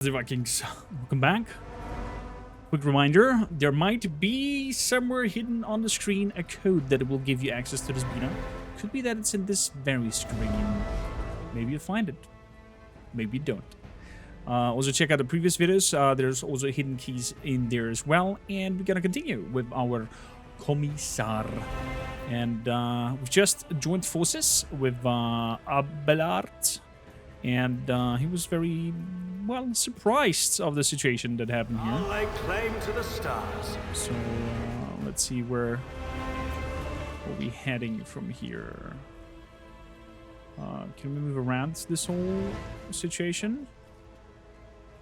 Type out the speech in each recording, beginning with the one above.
The Vikings, welcome back. Quick reminder, there might be somewhere hidden on the screen a code that will give you access to this beta. Could be that it's in this very screen. Maybe you find it. Maybe you don't. Also check out the previous videos. There's also hidden keys in there as well. And we're gonna continue with our Commissar. And we've just joined forces with Abelard. And he was very, well, surprised of the situation that happened here. I'll lay claim to the stars. So let's see where are we heading from here. Can we move around this whole situation?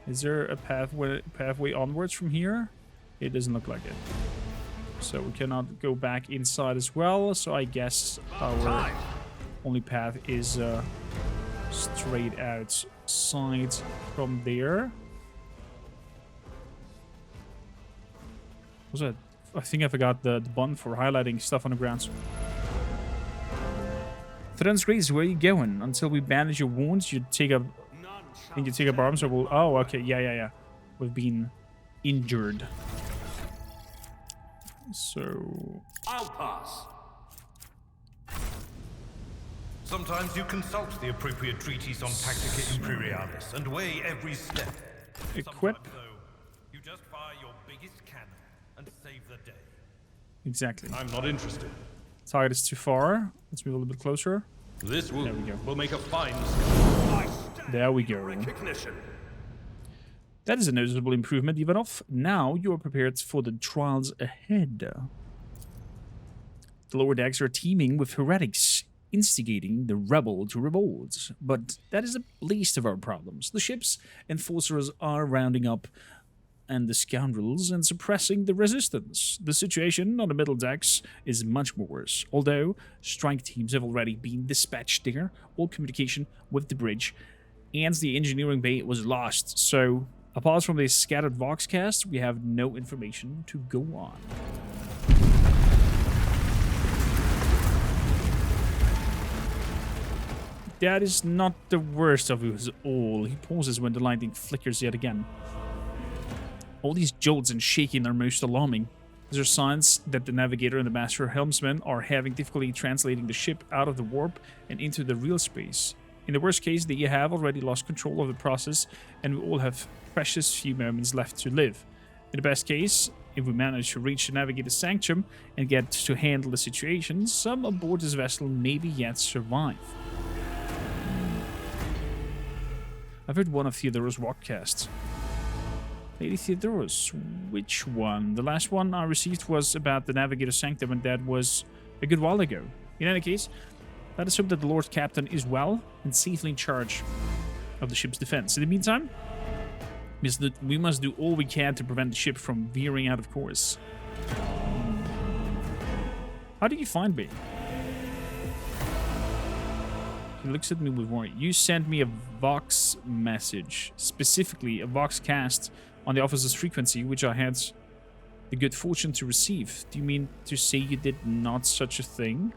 Is there a pathway onwards from here? It doesn't look like it. So we cannot go back inside as well. So I guess our only path is straight outside from there. What's that? I think I forgot the button for highlighting stuff on the ground. Transgrace, where are you going? Until we bandage your wounds, you take up. I think you take up arms, or we'll. Oh, okay, yeah. We've been injured. So. I'll pass. Sometimes you consult the appropriate treatise on Tactica Imperialis and weigh every step. Equip. Sometimes, though, you just fire your biggest cannon and save the day. Exactly. I'm not interested. Target is too far. Let's move a little bit closer. This There we go. will make a fine scar. There we go. Recognition. That is a noticeable improvement, Ivanov. Now you are prepared for the trials ahead. The lower decks are teeming with heretics, instigating the rebel to revolt. But that is the least of our problems. The ship's enforcers are rounding up and the scoundrels and suppressing the resistance. The situation on the middle decks is much more worse. Although strike teams have already been dispatched there, all communication with the bridge and the engineering bay was lost. So, apart from this scattered voxcast, we have no information to go on. That is not the worst of us all. He pauses when the lightning flickers yet again. All these jolts and shaking are most alarming. These are signs that the navigator and the master helmsman are having difficulty translating the ship out of the warp and into the real space. In the worst case, they have already lost control of the process and we all have precious few moments left to live. In the best case, if we manage to reach the Navigator Sanctum and get to handle the situation, some aboard this vessel maybe yet survive. I've heard one of Theodora's walkcasts. Lady Theodora's, which one? The last one I received was about the Navigator Sanctum, and that was a good while ago. In any case, let us hope that the Lord Captain is well and safely in charge of the ship's defense. In the meantime, we must do all we can to prevent the ship from veering out of course. How do you find me? He looks at me with worry. You sent me a Vox message, specifically a Vox cast on the officer's frequency, which I had the good fortune to receive. Do you mean to say you did not such a thing?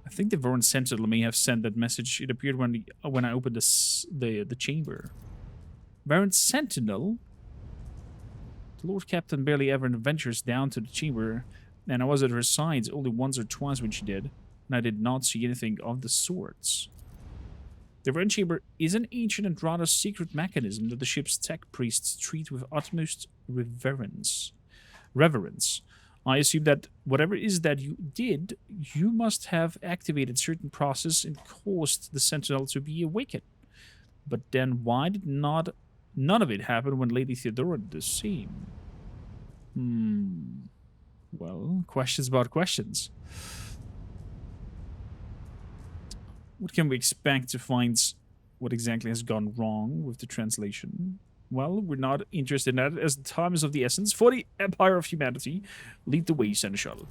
I think the Voran Sentinel may have sent that message. It appeared when I opened the chamber. Voran Sentinel? The Lord Captain barely ever ventures down to the chamber, and I was at her sides only once or twice when she did, and I did not see anything of the sorts. The Voran Chamber is an ancient and rather secret mechanism that the ship's tech priests treat with utmost reverence. I assume that whatever it is that you did, you must have activated certain process and caused the Sentinel to be awakened. But then why did none of it happen when Lady Theodora did the same? Well, questions about questions. What can we expect to find what exactly has gone wrong with the translation? Well, we're not interested in that, as the time is of the essence. For the Empire of Humanity, lead the way, send a shuttle.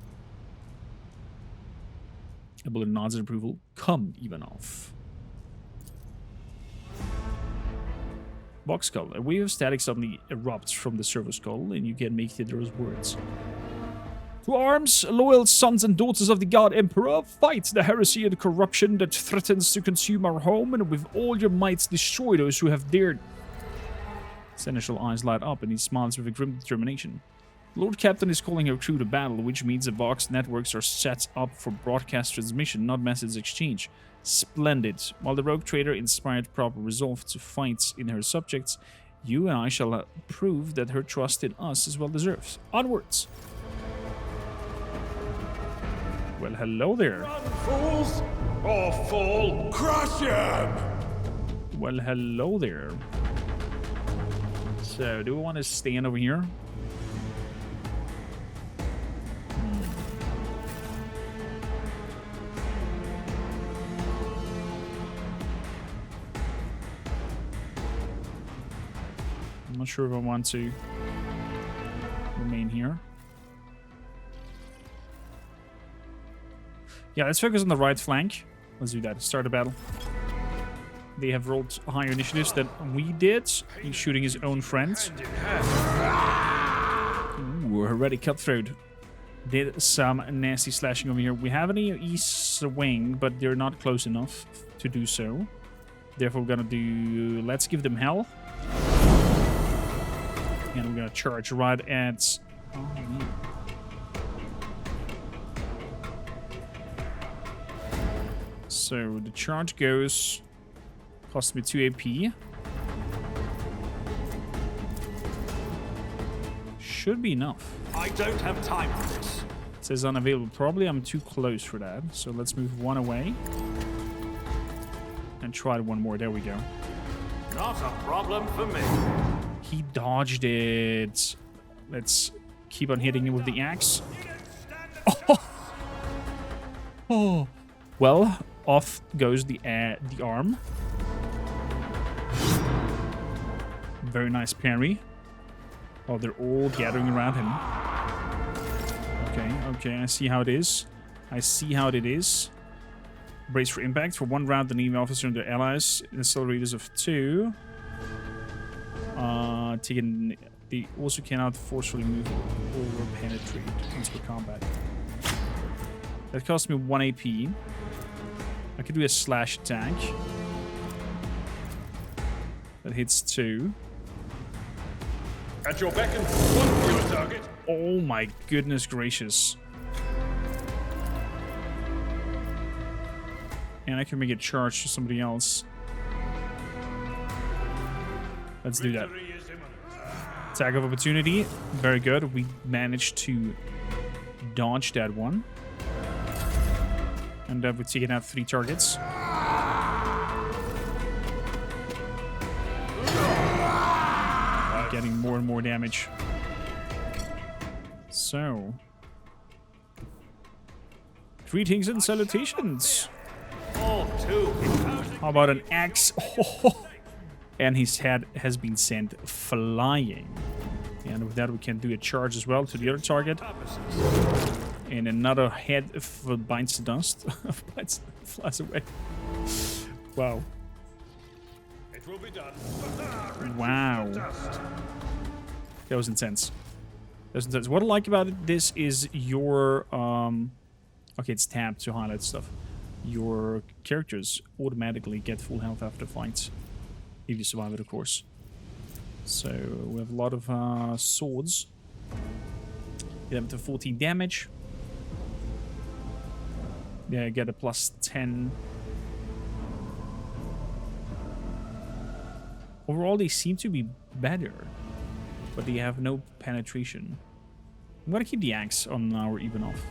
Abelard nods in approval. Come, Ivanov. Box skull. A wave of static suddenly erupts from the servo skull, and you can make Theodora's words. To arms, loyal sons and daughters of the God Emperor, fight the heresy and corruption that threatens to consume our home, and with all your might destroy those who have dared. His initial eyes light up, and he smiles with a grim determination. The Lord Captain is calling her crew to battle, which means the Vox networks are set up for broadcast transmission, not message exchange. Splendid. While the rogue trader inspired proper resolve to fight in her subjects, you and I shall prove that her trust in us is well deserved. Onwards! Well, hello there. Run, fools, or fall. Crush him! Well, hello there. So, do we want to stand over here? I'm not sure if I want to remain here. Yeah, let's focus on the right flank. Let's do that. Start a battle. They have rolled higher initiatives than we did. He's shooting his own friends. Ooh, already cutthroat. Did some nasty slashing over here. We have an east wing, but they're not close enough to do so. Therefore, we're gonna do... Let's give them hell. And we're gonna charge right at... Oh, man. So the charge goes, cost me 2 AP. Should be enough. I don't have time for this. It says unavailable. Probably I'm too close for that. So let's move one away. And try one more. There we go. Not a problem for me. He dodged it. Let's keep on hitting him with the axe. Oh. Well, off goes the arm. Very nice parry. Oh, they're all gathering around him. Okay, I see how it is. Brace for impact. For 1 round, the enemy officer and their allies in the Sororitas of 2. They also cannot forcefully move or penetrate once per combat. That cost me 1 AP. I could do a slash attack. That hits 2. At your beck and one for your target. Oh my goodness gracious. And I can make a charge to somebody else. Let's do that. Attack of opportunity. Very good. We managed to dodge that one. And we've taken out 3 targets. Getting more and more damage. So. Greetings and salutations. How about an axe? Oh. And his head has been sent flying. And with that, we can do a charge as well to the other target. And another head binds to dust. Flies away. Wow. It will be done. Wow. That was intense. What I like about this is your... Okay, it's tabbed to highlight stuff. Your characters automatically get full health after fights. If you survive it, of course. So, we have a lot of swords. 11 to 14 damage. Yeah, get a plus 10. Overall, they seem to be better. But they have no penetration. I'm gonna keep the axe on our even off.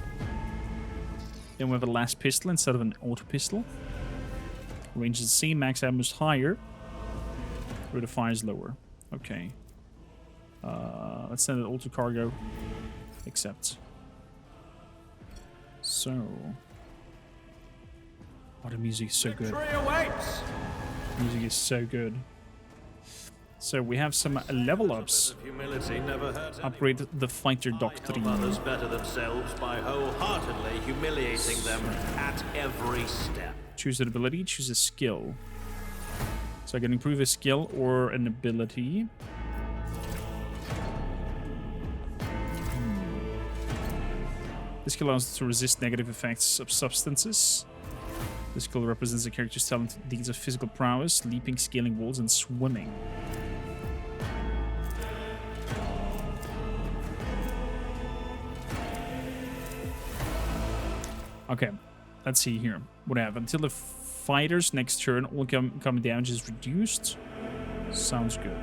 Then we have a last pistol instead of an auto pistol. Range is the same, max ammo is higher. Rate of fire is lower. Okay. Let's send it all to cargo. Accept. So. Oh, the music is so good. Music is so good. So we have some level ups. Upgrade the fighter doctrine. Others better themselves by wholeheartedly humiliating them at every step. Choose an ability, choose a skill. So I can improve a skill or an ability. This skill allows to resist negative effects of substances. This skill represents the character's talent deeds of physical prowess, leaping, scaling walls, and swimming. Okay, let's see here. What I have. Until the fighter's next turn, all incoming damage is reduced. Sounds good.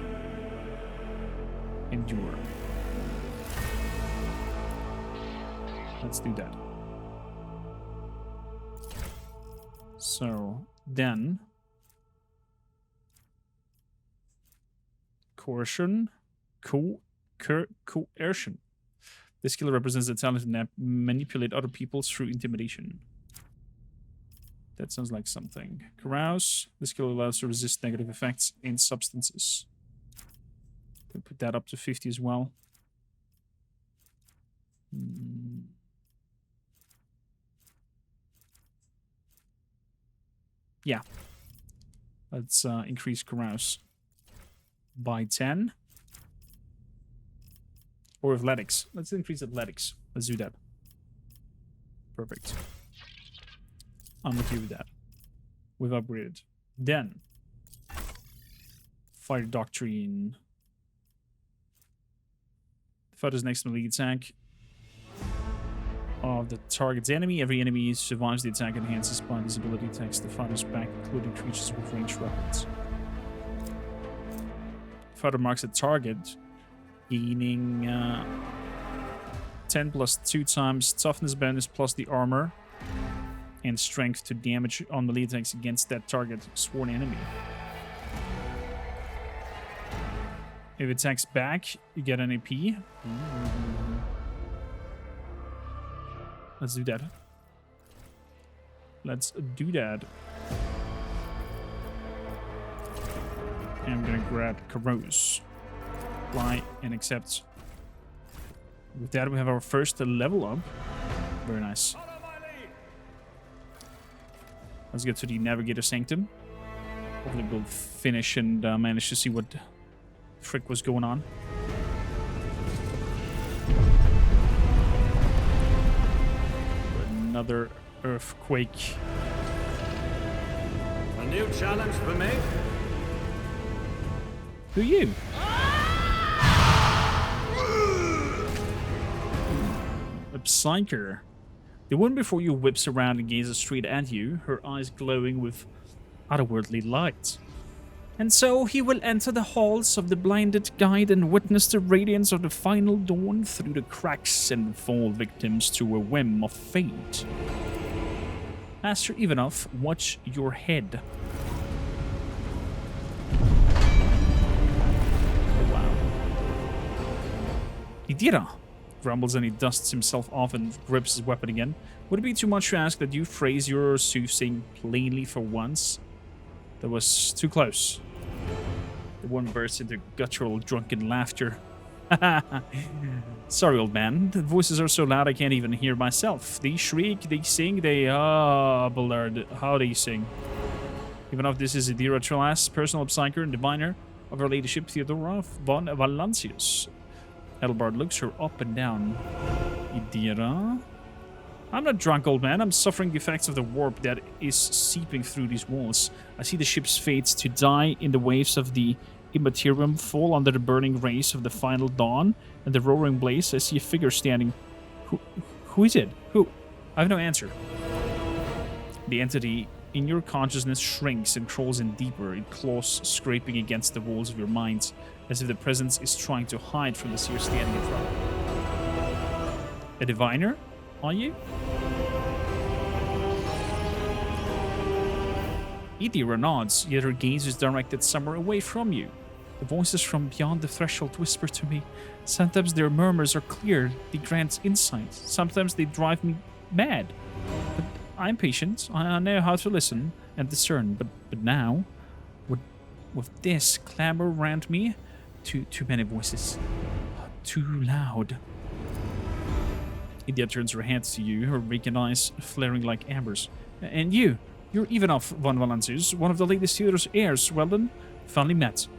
Endure. Let's do that. So, then... Coercion. Coercion. This skill represents the talent to manipulate other people through intimidation. That sounds like something. Carouse. This skill allows to resist negative effects in substances. Can put that up to 50 as well. Yeah. Let's increase Carouse by 10. Or athletics. Let's increase athletics. Let's do that. Perfect. I'm okay with that. We've upgraded. Then, Fire Doctrine. The fighter's next melee attack of the target's enemy. Every enemy survives the attack and enhances by this ability attacks the fighter's back, including creatures with ranged weapons. The fighter marks a target, gaining 10 plus 2 times toughness bonus plus the armor and strength to damage on melee attacks against that target sworn enemy. If it attacks back, you get an AP. Let's do that. Let's do that. And I'm gonna grab Carouse. Apply and accept. With that, we have our first level up. Very nice. Let's get to the Navigator Sanctum. Hopefully we'll finish and manage to see what the frick was going on. Another earthquake. A new challenge for me? Who are you? A Psyker. The one before you whips around and gazes straight at you, her eyes glowing with otherworldly light. And so he will enter the halls of the blinded guide and witness the radiance of the final dawn through the cracks and fall victims to a whim of fate. Master Ivanov, watch your head. Oh, wow. Idira grumbles and he dusts himself off and grips his weapon again. Would it be too much to ask that you phrase your soothsaying plainly for once? That was too close. The one bursts into guttural, drunken laughter. Sorry, old man. The voices are so loud I can't even hear myself. They shriek, they sing, they blurred. How they sing. Even if this is Idira Trelas, personal psyker and diviner of her ladyship Theodora von Valancius. Edelbard looks her up and down. Idira? I'm not drunk, old man. I'm suffering the effects of the warp that is seeping through these walls. I see the ship's fates to die in the waves of the immaterium fall under the burning rays of the final dawn and the roaring blaze. I see a figure standing. Who is it? Who? I have no answer. The entity in your consciousness shrinks and crawls in deeper, its claws scraping against the walls of your mind, as if the presence is trying to hide from the seer standing in front. A diviner? Are you? Idira nods, yet her gaze is directed somewhere away from you. The voices from beyond the threshold whisper to me. Sometimes their murmurs are clear, they grant insight. Sometimes they drive me mad. But I'm patient. I know how to listen and discern. But now, with this clamor around me, too many voices. Too loud. Idia turns her head to you, her vacant eyes flaring like embers. And you're Ivanov von Valancius, one of the latest Theodor's heirs. Well then, finally met.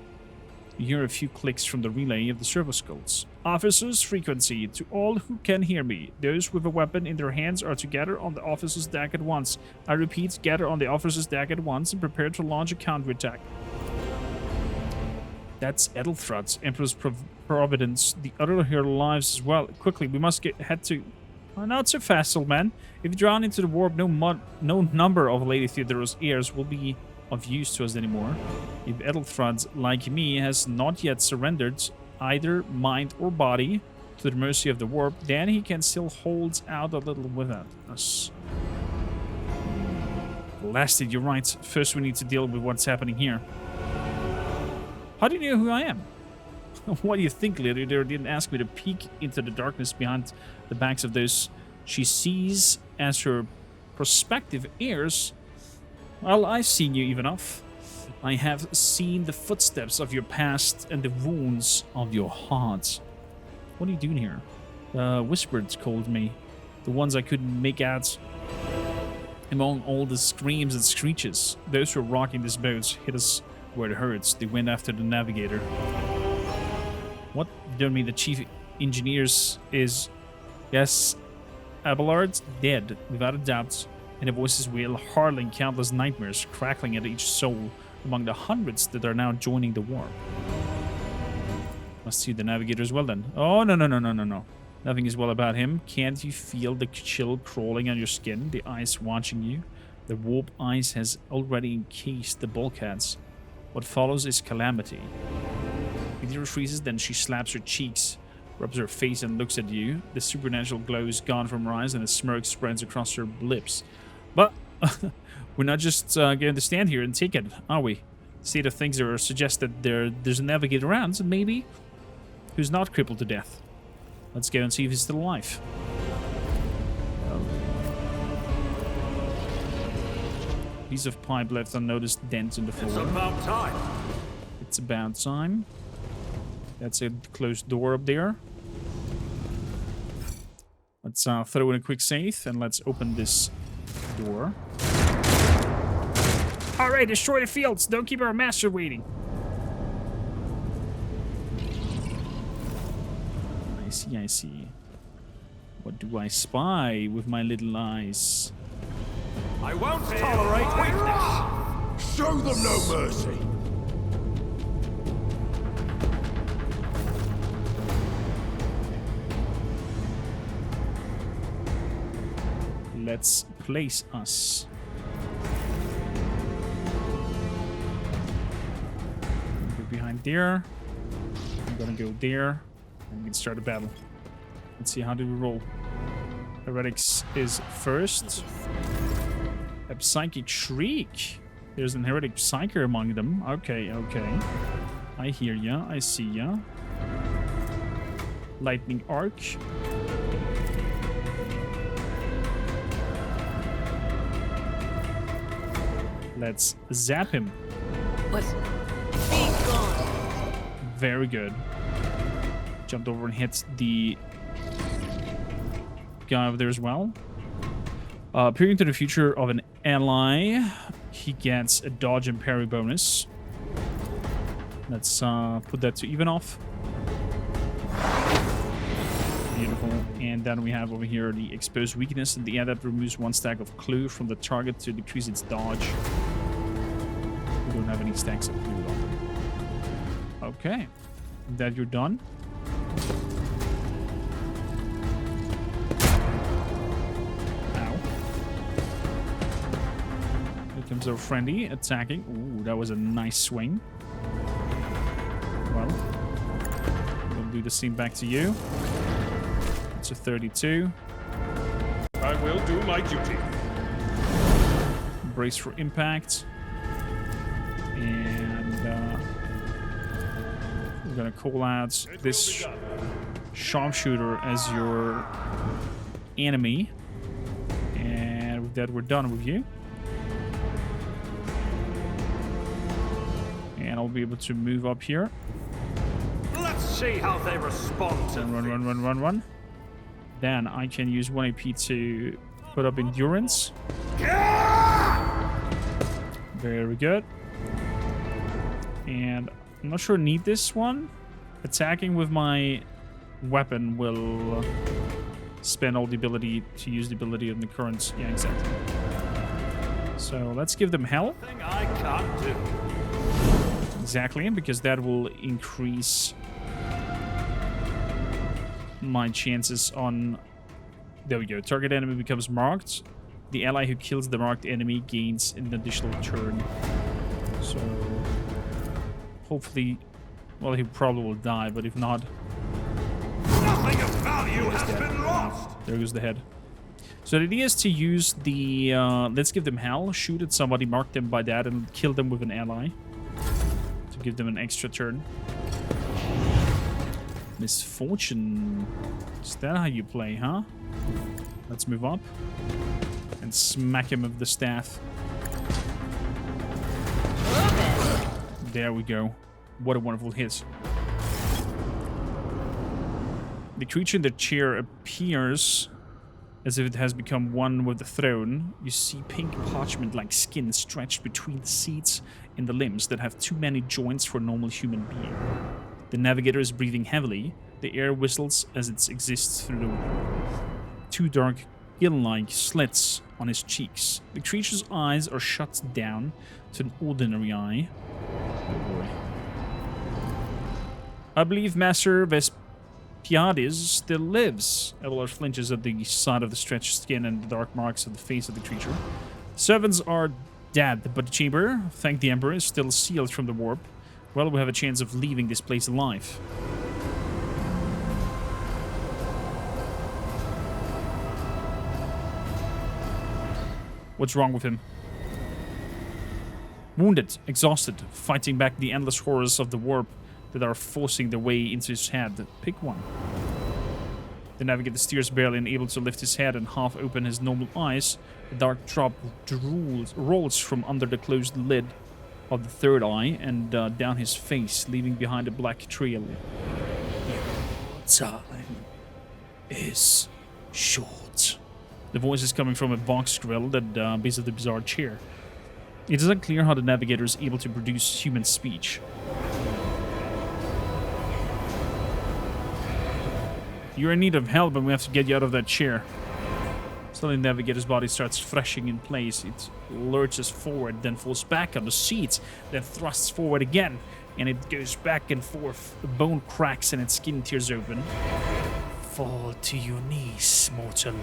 You hear a few clicks from the relay of the servo skulls. Officers, frequency. To all who can hear me. Those with a weapon in their hands are to gather on the officer's deck at once. I repeat, gather on the officer's deck at once and prepare to launch a counterattack. That's Edelthrud's, Emperor's Providence. The other here lives as well. Quickly, we must head to... Oh, not so fast, old man. If you drown into the warp, no number of Lady Theodora's heirs will be of use to us anymore. If Edelthrud, like me, has not yet surrendered either mind or body to the mercy of the warp, then he can still hold out a little without us. Blasted, you're right. First we need to deal with what's happening here. How do you know who I am? What do you think, Lady Theodora didn't ask me to peek into the darkness behind the backs of those she sees as her prospective heirs? Well, I've seen you, Ivanov. I have seen the footsteps of your past and the wounds of your heart. What are you doing here? Whispers called me. The ones I couldn't make out among all the screams and screeches. Those who are rocking this boat hit us where it hurts. They went after the Navigator. What? You don't mean the chief engineers is... Yes, Abelard's dead, without a doubt. And the voices wail hurling countless nightmares, crackling at each soul among the hundreds that are now joining the warp. Must see the Navigator as well then. Oh, no. Nothing is well about him. Can't you feel the chill crawling on your skin, the ice watching you? The warp ice has already encased the bulkheads. What follows is calamity. Theodora freezes, then she slaps her cheeks, rubs her face and looks at you. The supernatural glow is gone from her eyes and a smirk spreads across her lips. But we're not just going to stand here and take it, are we? The state of things are suggest that there's a Navigator around, so maybe who's not crippled to death. Let's go and see if he's still alive. Piece of pipe left unnoticed, dent in the floor. It's about time. It's about time. That's a closed door up there. Let's throw in a quick save and let's open this door. Alright, destroy the fields. Don't keep our master waiting. I see. What do I spy with my little eyes? I won't tolerate weakness. Show them no mercy. Let's place us. Go behind there. I'm gonna go there. And we can start a battle. Let's see, how do we roll? Heretics is first. A psychic shriek. There's an heretic psyker among them. Okay. I hear ya. I see ya. Lightning arc. Let's zap him. What? Be gone. Very good. Jumped over and hit the guy over there as well. Peering to the future of an ally, he gets a dodge and parry bonus. Let's put that to Ivanov. Beautiful. And then we have over here the exposed weakness, and the adept removes one stack of clue from the target to decrease its dodge. We don't have any stacks of clue on. Okay. That you're done. Ow. Here comes our friendly attacking. Ooh, that was a nice swing. Well, I'm gonna do the same back to you. It's a 32. I will do my duty. Brace for impact. And we're gonna call out this sharpshooter as your enemy. And with that, we're done with you. And I'll be able to move up here. Let's see how they respond to Run. Then I can use 1 AP to put up endurance. Very good. And I'm not sure I need this one. Attacking with my weapon will spend all the ability to use the ability in the current. Yeah, exactly. So let's give them hell. Thing I can't do. Exactly, because that will increase my chances on... There we go. Target enemy becomes marked. The ally who kills the marked enemy gains an additional turn. So hopefully... Well, he probably will die, but if not... Nothing of value has been lost! There goes the head. So the idea is to use the... let's give them hell, shoot at somebody, mark them by that, and kill them with an ally. To give them an extra turn. Misfortune. Is that how you play, huh? Let's move up. And smack him with the staff. There we go. What a wonderful hit. The creature in the chair appears as if it has become one with the throne. You see pink parchment-like skin stretched between the seats and the limbs that have too many joints for a normal human being. The navigator is breathing heavily. The air whistles as it exists through the two dark gill-like slits on his cheeks. The creature's eyes are shut down to an ordinary eye. Oh boy. I believe Master Vespiades still lives. Evelard flinches at the sight of the stretched skin and the dark marks of the face of the creature. Servants are dead, but the chamber, thank the Emperor, is still sealed from the warp. Well, we have a chance of leaving this place alive. What's wrong with him? Wounded, exhausted, fighting back the endless horrors of the warp that are forcing their way into his head. Pick one. The navigator steers barely and able to lift his head and half open his normal eyes. The dark drop rolls from under the closed lid of the third eye and down his face, leaving behind a black trail. Your time is short. The voice is coming from a box grill that base of the bizarre chair. It is unclear how the navigator is able to produce human speech. You're in need of help, and we have to get you out of that chair. Suddenly, the navigator's body starts thrashing in place. It lurches forward, then falls back on the seat, then thrusts forward again, and it goes back and forth. The bone cracks and its skin tears open. Fall to your knees, mortal,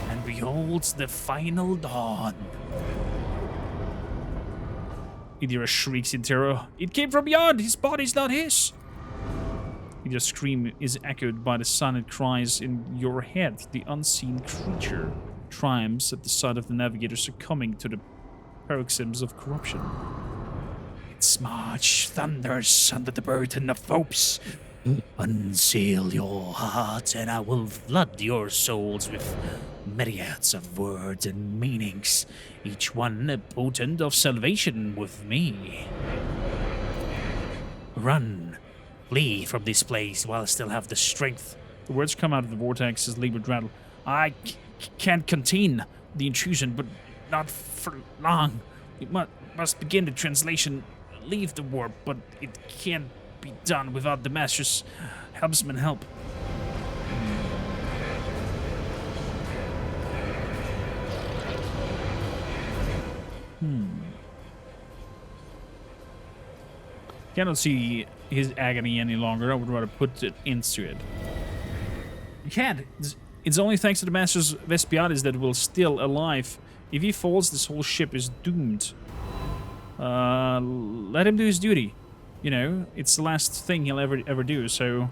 and behold the final dawn. Idira shrieks in terror. It came from beyond! His body's not his! Idira's scream is echoed by the silent cries in your head. The unseen creature triumphs at the sight of the navigator succumbing to the paroxysms of corruption. Its march thunders under the burden of hopes. Unseal your heart, and I will flood your souls with myriads of words and meanings, each one a potent of salvation with me. Run, flee from this place while I still have the strength. The words come out of the vortex as labored rattle. I can't contain the intrusion, but not for long. We must begin the translation. Leave the warp, but it can't be done without the Master's helmsman help. Cannot see his agony any longer. I would rather put it into it. You can't. It's only thanks to the Master's Vespiades that we're still alive. If he falls, this whole ship is doomed. Let him do his duty. You know, it's the last thing he'll ever do, so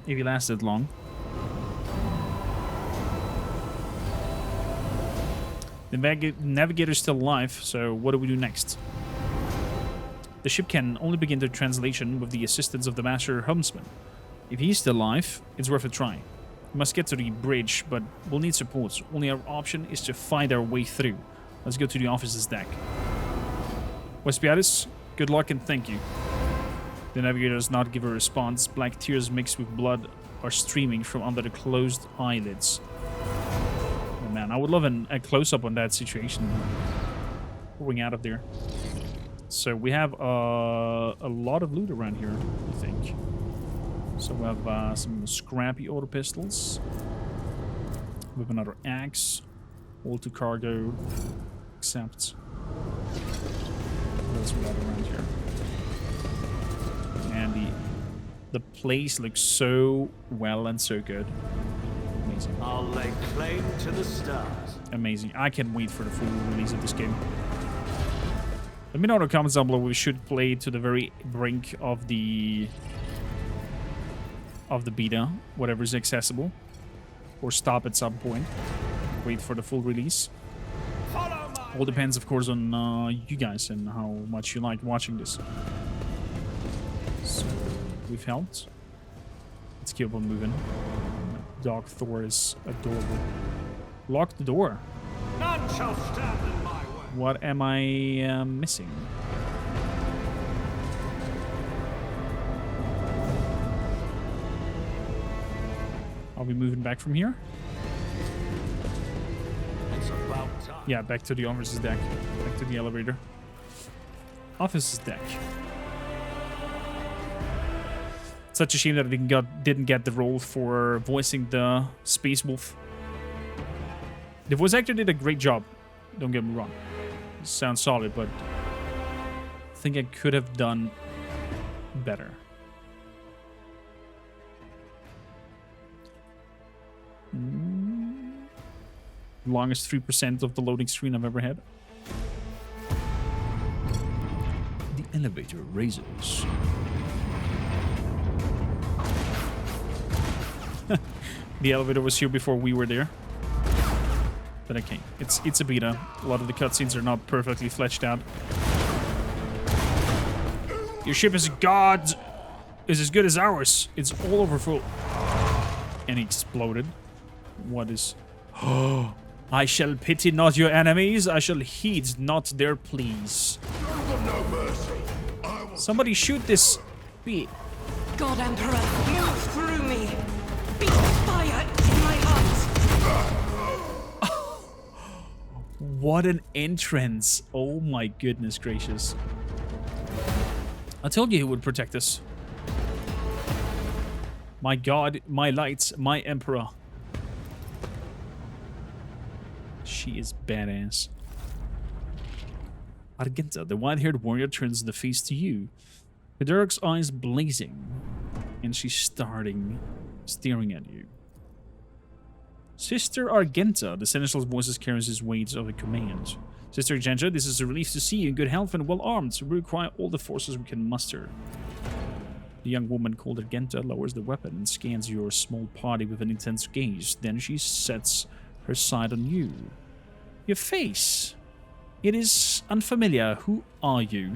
if he lasts that long. The navigator's still alive, so what do we do next? The ship can only begin the translation with the assistance of the Master Helmsman. If he's still alive, it's worth a try. We must get to the bridge, but we'll need support. Only our option is to find our way through. Let's go to the officer's deck. Vespiades, good luck and thank you. The navigator does not give a response. Black tears mixed with blood are streaming from under the closed eyelids. Oh man, I would love a close-up on that situation. Pouring out of there. So we have a lot of loot around here, I think. So we have some scrappy auto pistols. We have another axe. All to cargo. Except... what else we got around here? And the place looks so well and so good. Amazing. I'll lay claim to the stars. Amazing. I can't wait for the full release of this game. Let me know in the comments down below. We should play to the very brink of the beta, whatever is accessible, or stop at some point. Wait for the full release. All depends, of course, on you guys and how much you like watching this. So we've helped. Let's keep on moving. Dog Thor is adorable. Lock the door. None shall stand in my way. What am I missing? Are we moving back from here? It's about time. Yeah, back to the officer's deck. Back to the elevator. Officer's deck. Such a shame that I didn't get the role for voicing the Space Wolf. The voice actor did a great job. Don't get me wrong. It sounds solid, but I think I could have done better. Longest 3% of the loading screen I've ever had. The elevator raises. The elevator was here before we were there. But okay, it's a beta. A lot of the cutscenes are not perfectly fleshed out. Your ship is as good as ours. It's all over full. And he exploded. What is... Oh, I shall pity not your enemies. I shall heed not their pleas. No mercy. Somebody shoot this bee. God Emperor, move through me. Be fire in my heart. What an entrance. Oh my goodness gracious. I told you he would protect us. My god, my lights, my emperor. She is badass. Argenta, the white-haired warrior, turns the face to you. Vidurk's eyes blazing. And she's staring at you. Sister Argenta, the seneschal's voice carries his weight of a command. Sister Argenta, this is a relief to see you in good health and well armed. We require all the forces we can muster. The young woman called Argenta lowers the weapon and scans your small party with an intense gaze. Then she sets her sight on you. Your face. It is unfamiliar. Who are you?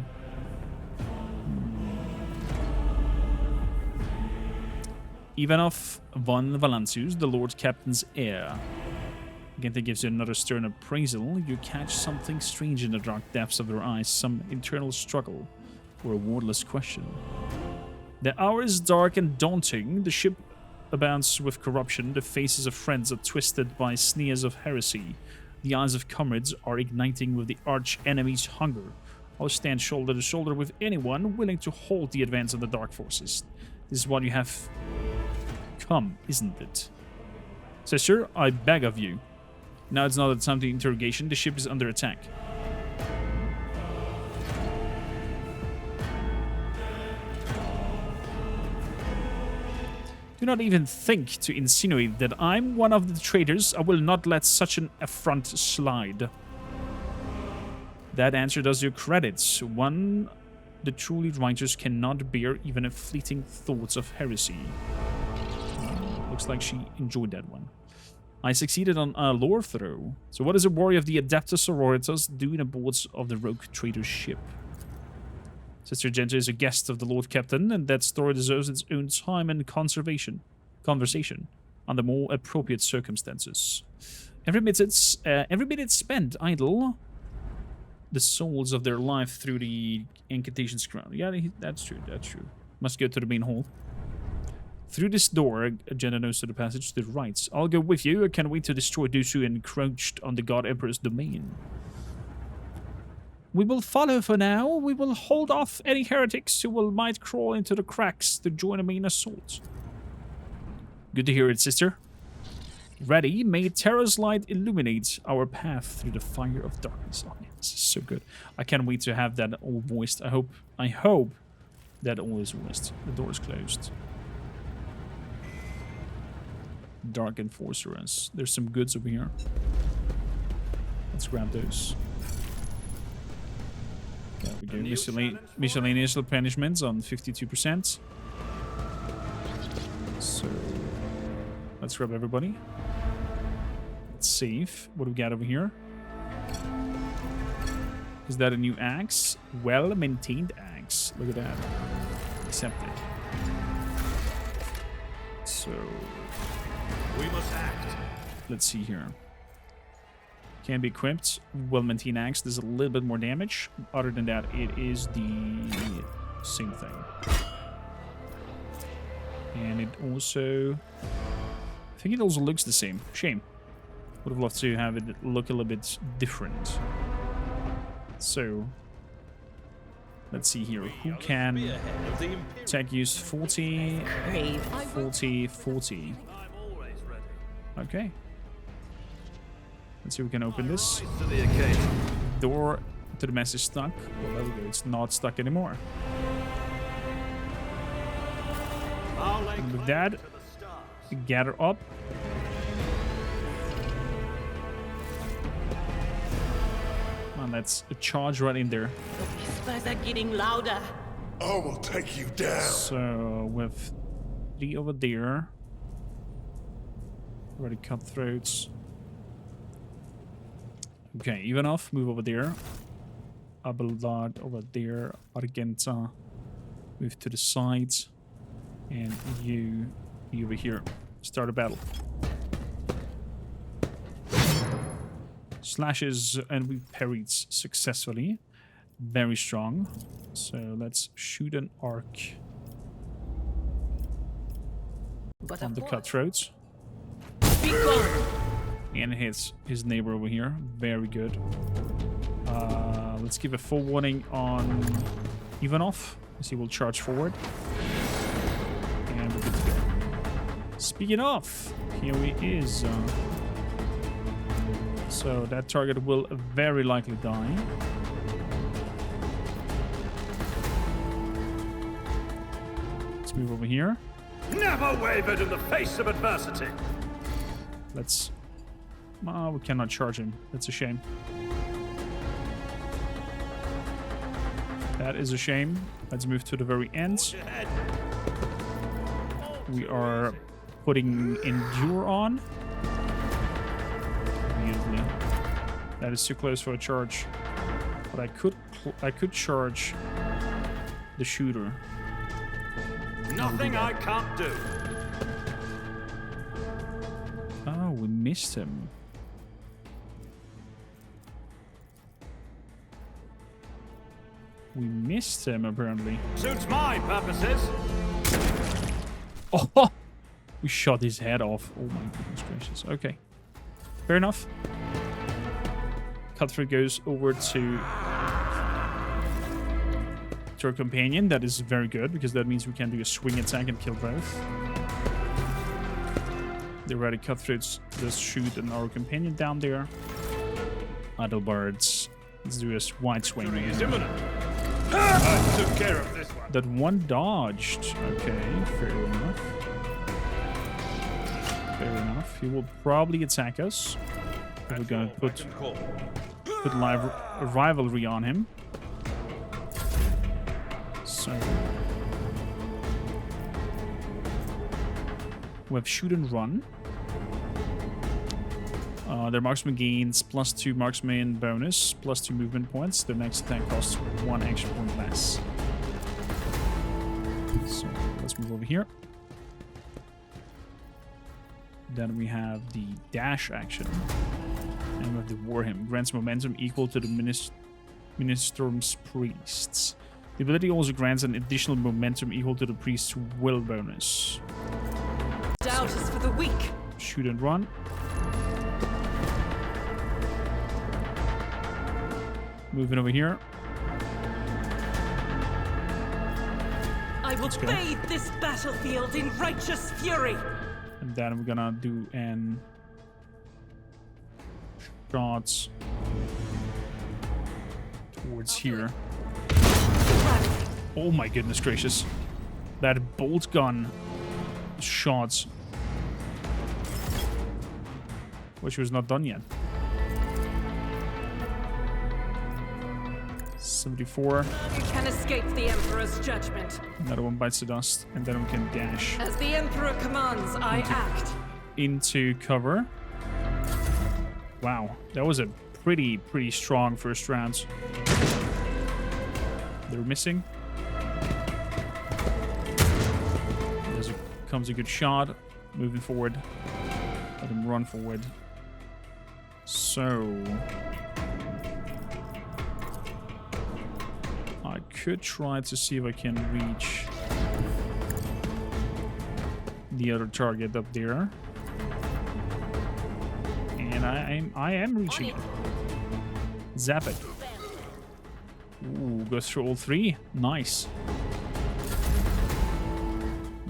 Ivanov von Valancius, the Lord Captain's heir. Argenta gives you another stern appraisal. You catch something strange in the dark depths of her eyes, some internal struggle, or a wordless question. The hour is dark and daunting. The ship abounds with corruption. The faces of friends are twisted by sneers of heresy. The eyes of comrades are igniting with the arch-enemy's hunger. I'll stand shoulder to shoulder with anyone willing to halt the advance of the dark forces. This is what you have come, isn't it? Sister, I beg of you. Now it's not a time to interrogation. The ship is under attack. Do not even think to insinuate that I'm one of the traitors. I will not let such an affront slide. That answer does you credit. One, the truly righteous cannot bear even a fleeting thoughts of heresy. Looks like she enjoyed that one. I succeeded on a lore throw. So what does a warrior of the Adepta Sororitas do in aboard of the rogue traitor's ship? Sister Argenta is a guest of the Lord Captain, and that story deserves its own time and conversation under more appropriate circumstances. Every minute spent idle, the souls of their life through the incantation's crown. Yeah, that's true. That's true. Must go to the main hall. Through this door, Argenta knows to the passage to the right. I'll go with you. I can't wait to destroy those who encroached on the God Emperor's domain. We will follow for now. We will hold off any heretics who might crawl into the cracks to join the main assault. Good to hear it, sister. Ready, may terror's light illuminate our path through the fire of darkness. Oh, yeah, this is so good. I can't wait to have that all voiced. I hope that all is voiced. The door is closed. Dark Enforcerers. There's some goods over here. Let's grab those. There we go. Miscellaneous replenishments on 52%. So let's grab everybody. Let's save. What do we got over here? Is that a new axe? Well-maintained axe. Look at that. Accepted. So We must act. let's see here. Can be equipped. Well-maintained axe. There's a little bit more damage. Other than that, it is the same thing. And it also... I think it also looks the same. Shame. Would have loved to have it look a little bit different. So... let's see here. Who can... attack use 40... Crave. 40, 40. I'm always ready. Okay. Let's see if we can open this. Rise to the occasion. Door to the mess is stuck. Well, there we go. It's not stuck anymore. I'll lay And with claim that, to the stars. gather up. Come on, let's charge right in there. The whispers are getting louder. I will take you down. So, with 3 over there. Already cutthroats. Okay, Ivanov, move over there. Abelard over there. Argenta, move to the sides. And you over here. Start a battle. Slashes, and we parried successfully. Very strong. So let's shoot an arc But on the of cutthroats. be gone. And it hits his neighbor over here. Very good. Let's give a full warning on Ivanov, as he will charge forward. And we're good to go. Speaking of, here he is. So that target will very likely die. Let's move over here. Never wavered in the face of adversity. Let's... we cannot charge him. That's a shame. That is a shame. Let's move to the very end. Your head. We are putting Endure on. Beautifully. That is too close for a charge. But I could charge the shooter. Nothing I can't do. Oh, we missed him. We missed him, apparently. Suits my purposes. Oh, we shot his head off. Oh my goodness gracious. Okay. Fair enough. Cutthroat goes over to our companion. That is very good, because that means we can do a swing attack and kill both. The ready cutthroats just shoot an our companion down there. Idlebards. Let's do a wide swing. Victory is imminent. I took care of this one. That one dodged. Okay, fair enough. Fair enough. He will probably attack us. We're gonna put live rivalry on him. So we have shoot and run. Their marksman gains +2 marksman bonus, +2 movement points. Their next attack costs 1 action point less. So let's move over here. Then we have the dash action. And we have the Warhammer. Grants momentum equal to the Ministerum's priests. The ability also grants an additional momentum equal to the priest's will bonus. Doubt is for the weak. Shoot and run. Moving over here. I will go. bathe this battlefield in righteous fury. And then we're gonna do an shots towards here. Oh my goodness gracious. That bolt gun shots. Which was not done yet. 74. You can escape the Emperor's judgment. Another one bites the dust. And then we can dash As the Emperor commands, I act. into cover. Wow. That was a pretty strong first round. They're missing. Comes a good shot. Moving forward. Let him run forward. So I could try to see if I can reach the other target up there. And I am reaching it. Zap it. Ooh, goes through all three. Nice.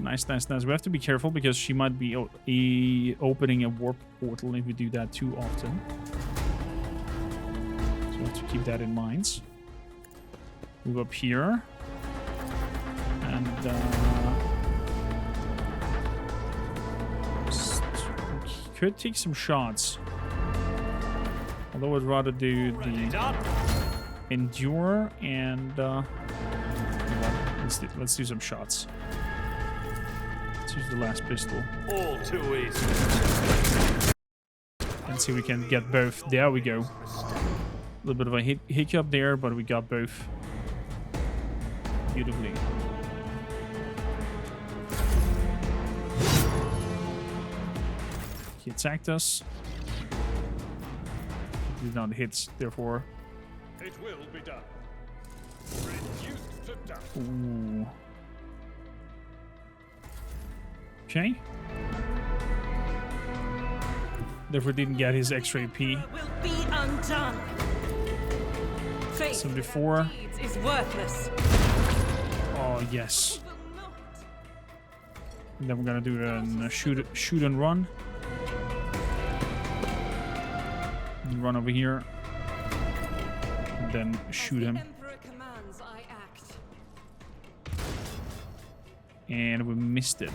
Nice. We have to be careful because she might be opening a warp portal if we do that too often. So we have to keep that in mind. Move up here. And could take some shots. Although I'd rather do the endure and let's do some shots. Use the last pistol. All too easy. And see if we can get both. There we go. A little bit of a hiccup there, but we got both. Beautifully. He attacked us. Did not hit, therefore. It will be done. Reduced to dust. Ooh. Okay. Therefore didn't get his extra AP. Will be undone. Faith 74. is worthless. Oh yes. Will not. And then we're gonna do a shoot and run. And run over here. And then shoot him. The Emperor commands, I act. And we missed it.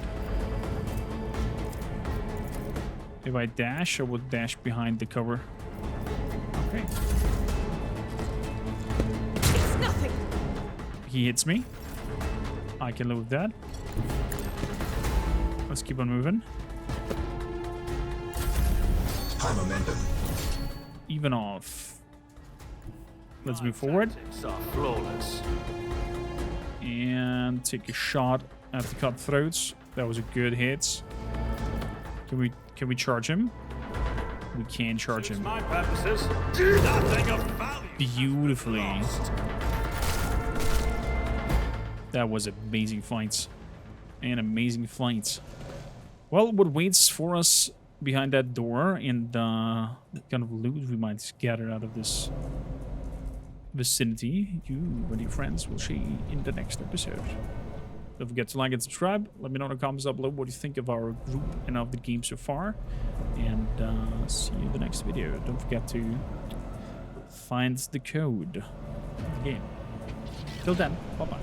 If I dash, I would dash behind the cover. Okay. It's nothing. He hits me. I can live with that. Let's keep on moving. High momentum. Even off. Let's move forward. Tactics are flawless. And take a shot at the cutthroats. That was a good hit. Can we charge him? We can charge him. My purposes, nothing of value. Beautifully. Lost. That was amazing fights. An amazing fight. Well, what waits for us behind that door and what kind of loot we might gather out of this vicinity, you and your friends will see in the next episode. Don't forget to like and subscribe. Let me know in the comments down below what you think of our group and of the game so far. And see you in the next video. Don't forget to find the code of the game. Till then, bye-bye.